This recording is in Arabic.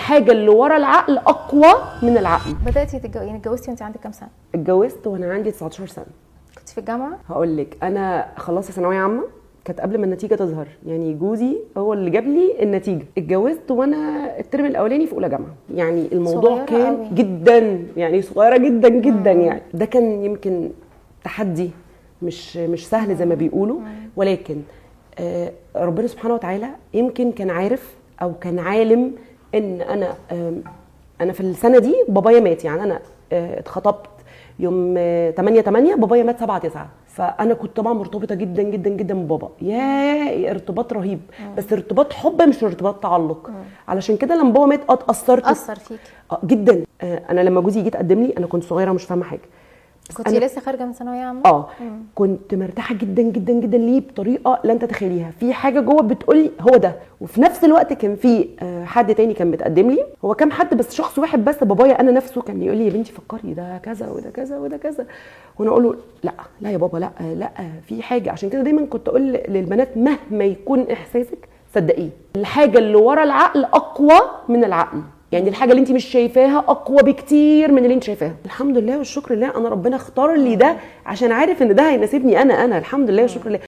الحاجه اللي ورا العقل اقوى من العقل. بداتي يعني اتجوزتي وانت عندك كام سنه؟ اتجوزت وانا عندي 19 سنه. كنت في الجامعه؟ هقول لك، انا خلصت ثانويه عامه، كانت قبل ما النتيجه تظهر، يعني جوزي هو اللي جاب لي النتيجه. اتجوزت وانا الترم الاولاني في اولى جامعه، يعني الموضوع كان قوي. جدا، يعني صغيره جدا جدا. يعني ده كان يمكن تحدي مش سهل زي ما بيقولوا، ولكن ربنا سبحانه وتعالى يمكن كان عارف او كان عالم ان انا في السنه دي بابايا مات. يعني انا اتخطبت يوم 8/8، بابايا مات 7/9. فانا كنت طبعا مرتبطه جدا جدا جدا ببابا، يا ارتباط رهيب، بس ارتباط حب مش ارتباط تعلق. علشان كده لما بابا مات اثر فيك جدا. انا لما جوزي جه تقدم لي، انا كنت صغيره مش فاهمه حاجه، كنت لسه خارجه من ثانويه عامه. كنت مرتاحه جدا جدا جدا ليه بطريقه لن تتخيليها. في حاجه جوه بتقولي هو ده، وفي نفس الوقت كان في حد تاني كان بتقدم لي. هو كام حد بس شخص واحد بس، بابايا انا نفسه كان يقول لي يا بنتي فكري، ده كذا وده كذا وده كذا، وانا اقول له لا يا بابا، لا في حاجه. عشان كده دايما كنت اقول للبنات مهما يكون احساسك صدقيه، الحاجه اللي ورا العقل اقوى من العقل. يعني الحاجه اللي انت مش شايفاها اقوى بكتير من اللي انت شايفاها. الحمد لله والشكر لله، انا ربنا اختار لي ده عشان عارف ان ده هيناسبني انا الحمد لله والشكر لله.